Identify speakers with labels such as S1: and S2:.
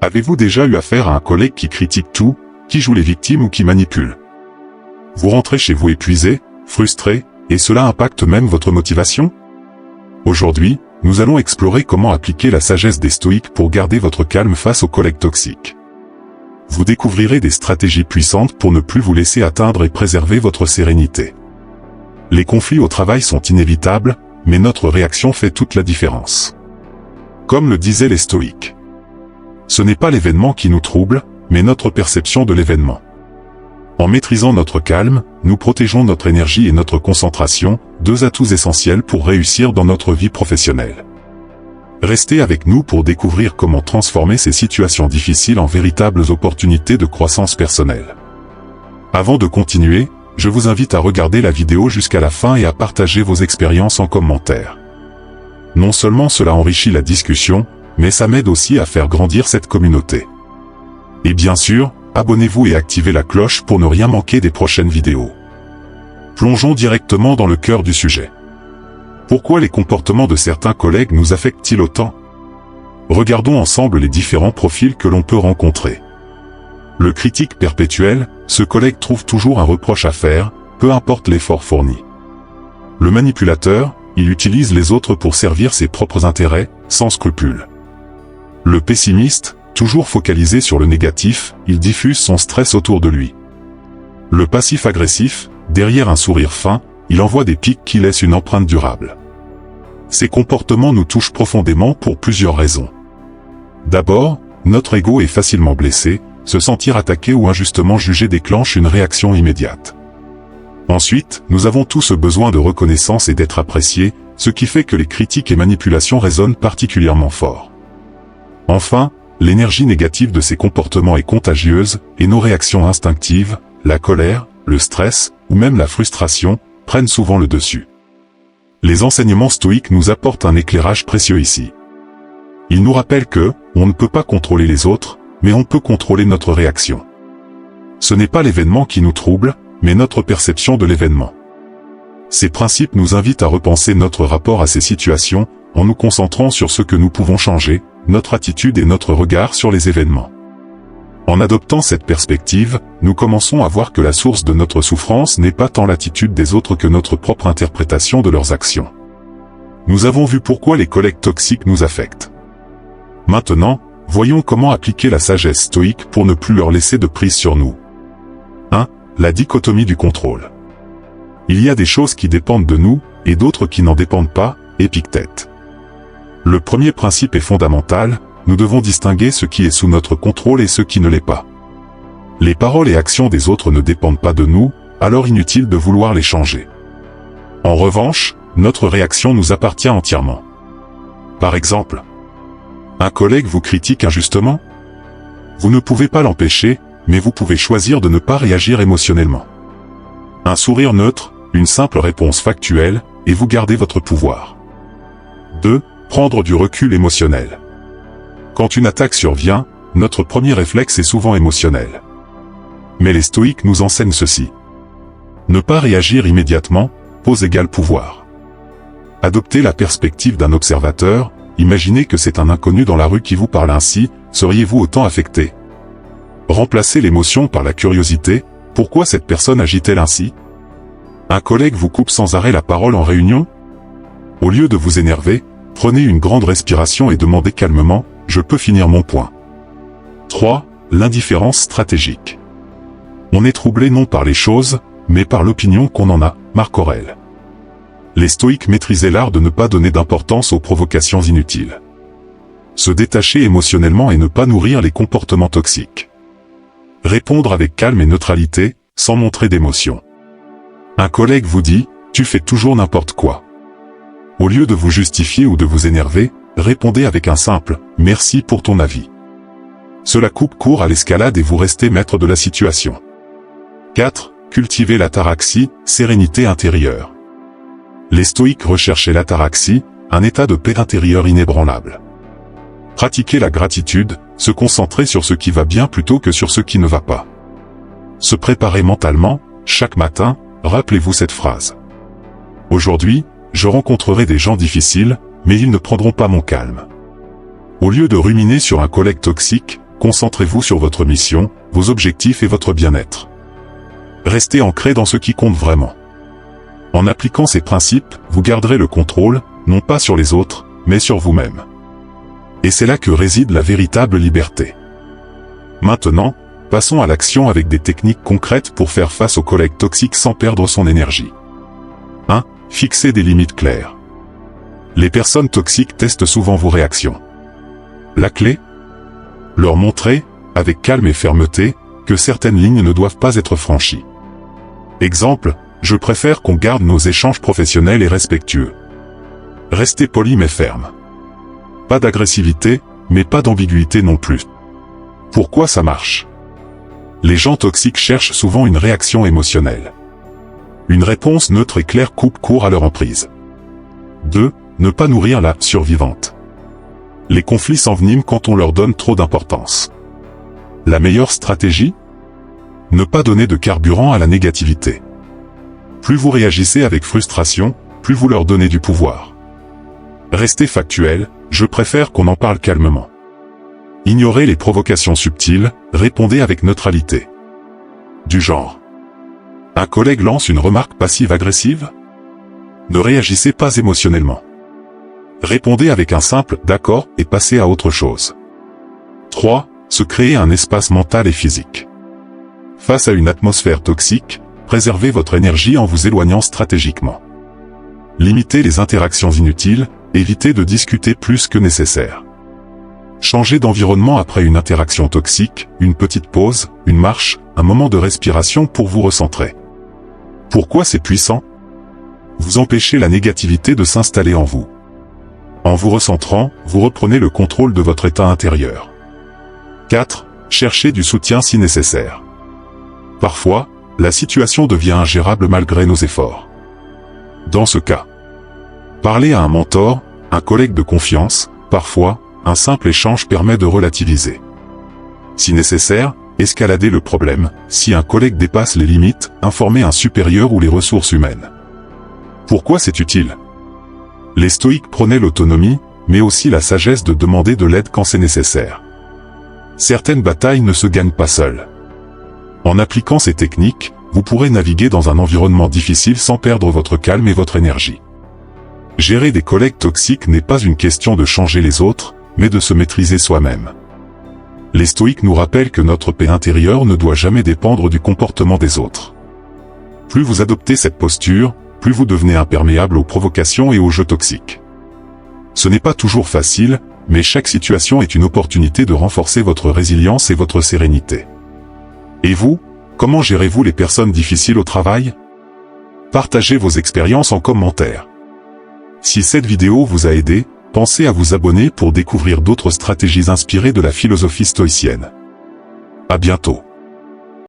S1: Avez-vous déjà eu affaire à un collègue qui critique tout, qui joue les victimes ou qui manipule? Vous rentrez chez vous épuisé, frustré, et cela impacte même votre motivation? Aujourd'hui, nous allons explorer comment appliquer la sagesse des stoïques pour garder votre calme face aux collègues toxiques. Vous découvrirez des stratégies puissantes pour ne plus vous laisser atteindre et préserver votre sérénité. Les conflits au travail sont inévitables, mais notre réaction fait toute la différence. Comme le disaient les stoïques. Ce n'est pas l'événement qui nous trouble, mais notre perception de l'événement. En maîtrisant notre calme, nous protégeons notre énergie et notre concentration, deux atouts essentiels pour réussir dans notre vie professionnelle. Restez avec nous pour découvrir comment transformer ces situations difficiles en véritables opportunités de croissance personnelle. Avant de continuer, je vous invite à regarder la vidéo jusqu'à la fin et à partager vos expériences en commentaire. Non seulement cela enrichit la discussion, mais ça m'aide aussi à faire grandir cette communauté. Et bien sûr, abonnez-vous et activez la cloche pour ne rien manquer des prochaines vidéos. Plongeons directement dans le cœur du sujet. Pourquoi les comportements de certains collègues nous affectent-ils autant? Regardons ensemble les différents profils que l'on peut rencontrer. Le critique perpétuel, ce collègue trouve toujours un reproche à faire, peu importe l'effort fourni. Le manipulateur, il utilise les autres pour servir ses propres intérêts, sans scrupule. Le pessimiste, toujours focalisé sur le négatif, il diffuse son stress autour de lui. Le passif-agressif, derrière un sourire fin, il envoie des pics qui laissent une empreinte durable. Ces comportements nous touchent profondément pour plusieurs raisons. D'abord, notre ego est facilement blessé, se sentir attaqué ou injustement jugé déclenche une réaction immédiate. Ensuite, nous avons tous besoin de reconnaissance et d'être appréciés, ce qui fait que les critiques et manipulations résonnent particulièrement fort. Enfin, l'énergie négative de ces comportements est contagieuse, et nos réactions instinctives, la colère, le stress, ou même la frustration, prennent souvent le dessus. Les enseignements stoïques nous apportent un éclairage précieux ici. Ils nous rappellent que, on ne peut pas contrôler les autres, mais on peut contrôler notre réaction. Ce n'est pas l'événement qui nous trouble, mais notre perception de l'événement. Ces principes nous invitent à repenser notre rapport à ces situations, en nous concentrant sur ce que nous pouvons changer, notre attitude et notre regard sur les événements. En adoptant cette perspective, nous commençons à voir que la source de notre souffrance n'est pas tant l'attitude des autres que notre propre interprétation de leurs actions. Nous avons vu pourquoi les collègues toxiques nous affectent. Maintenant, voyons comment appliquer la sagesse stoïque pour ne plus leur laisser de prise sur nous. 1. La dichotomie du contrôle. Il y a des choses qui dépendent de nous, et d'autres qui n'en dépendent pas, Épictète. Le premier principe est fondamental, nous devons distinguer ce qui est sous notre contrôle et ce qui ne l'est pas. Les paroles et actions des autres ne dépendent pas de nous, alors inutile de vouloir les changer. En revanche, notre réaction nous appartient entièrement. Par exemple, un collègue vous critique injustement? Vous ne pouvez pas l'empêcher, mais vous pouvez choisir de ne pas réagir émotionnellement. Un sourire neutre, une simple réponse factuelle, et vous gardez votre pouvoir. 2. Prendre du recul émotionnel. Quand une attaque survient, notre premier réflexe est souvent émotionnel. Mais les stoïques nous enseignent ceci. Ne pas réagir immédiatement, pose égale pouvoir. Adoptez la perspective d'un observateur, imaginez que c'est un inconnu dans la rue qui vous parle ainsi, seriez-vous autant affecté? Remplacez l'émotion par la curiosité, pourquoi cette personne agit-elle ainsi? Un collègue vous coupe sans arrêt la parole en réunion? Au lieu de vous énerver, prenez une grande respiration et demandez calmement, je peux finir mon point. 3. L'indifférence stratégique. On est troublé non par les choses, mais par l'opinion qu'on en a, Marc Aurèle. Les stoïques maîtrisaient l'art de ne pas donner d'importance aux provocations inutiles. Se détacher émotionnellement et ne pas nourrir les comportements toxiques. Répondre avec calme et neutralité, sans montrer d'émotion. Un collègue vous dit, tu fais toujours n'importe quoi. Au lieu de vous justifier ou de vous énerver, répondez avec un simple « merci pour ton avis ». Cela coupe court à l'escalade et vous restez maître de la situation. 4. Cultivez l'ataraxie, sérénité intérieure. Les stoïques recherchaient l'ataraxie, un état de paix intérieure inébranlable. Pratiquez la gratitude, se concentrer sur ce qui va bien plutôt que sur ce qui ne va pas. Se préparer mentalement, chaque matin, rappelez-vous cette phrase. Aujourd'hui, je rencontrerai des gens difficiles, mais ils ne prendront pas mon calme. Au lieu de ruminer sur un collègue toxique, Concentrez-vous sur votre mission, vos objectifs et votre bien-être. Restez ancré dans ce qui compte vraiment. En appliquant ces principes, vous garderez le contrôle, non pas sur les autres, mais sur vous-même. Et c'est là que réside la véritable liberté. Maintenant, passons à l'action avec des techniques concrètes pour faire face aux collègues toxiques sans perdre son énergie. 1. Fixez des limites claires. Les personnes toxiques testent souvent vos réactions. La clé ? Leur montrer, avec calme et fermeté, que certaines lignes ne doivent pas être franchies. Exemple, je préfère qu'on garde nos échanges professionnels et respectueux. Restez poli mais ferme. Pas d'agressivité, mais pas d'ambiguïté non plus. Pourquoi ça marche ? Les gens toxiques cherchent souvent une réaction émotionnelle. Une réponse neutre et claire coupe court à leur emprise. 2. Ne pas nourrir la survivante. Les conflits s'enveniment quand on leur donne trop d'importance. La meilleure stratégie ? Ne pas donner de carburant à la négativité. Plus vous réagissez avec frustration, plus vous leur donnez du pouvoir. Restez factuel, je préfère qu'on en parle calmement. Ignorez les provocations subtiles, répondez avec neutralité. Du genre. Un collègue lance une remarque passive-agressive ? Ne réagissez pas émotionnellement. Répondez avec un simple « d'accord » et passez à autre chose. 3. Se créer un espace mental et physique. Face à une atmosphère toxique, préservez votre énergie en vous éloignant stratégiquement. Limitez les interactions inutiles, évitez de discuter plus que nécessaire. Changez d'environnement après une interaction toxique, une petite pause, une marche, un moment de respiration pour vous recentrer. Pourquoi c'est puissant ? Vous empêchez la négativité de s'installer en vous. En vous recentrant, vous reprenez le contrôle de votre état intérieur. 4. Cherchez du soutien si nécessaire. Parfois, la situation devient ingérable malgré nos efforts. Dans ce cas, parlez à un mentor, un collègue de confiance, parfois, un simple échange permet de relativiser. Si nécessaire, escaladez le problème, si un collègue dépasse les limites, informez un supérieur ou les ressources humaines. Pourquoi c'est utile ? Les stoïques prônaient l'autonomie, mais aussi la sagesse de demander de l'aide quand c'est nécessaire. Certaines batailles ne se gagnent pas seules. En appliquant ces techniques, vous pourrez naviguer dans un environnement difficile sans perdre votre calme et votre énergie. Gérer des collègues toxiques n'est pas une question de changer les autres, mais de se maîtriser soi-même. Les stoïques nous rappellent que notre paix intérieure ne doit jamais dépendre du comportement des autres. Plus vous adoptez cette posture, plus vous devenez imperméable aux provocations et aux jeux toxiques. Ce n'est pas toujours facile, mais chaque situation est une opportunité de renforcer votre résilience et votre sérénité. Et vous, comment gérez-vous les personnes difficiles au travail ? Partagez vos expériences en commentaire. Si cette vidéo vous a aidé, pensez à vous abonner pour découvrir d'autres stratégies inspirées de la philosophie stoïcienne. À bientôt.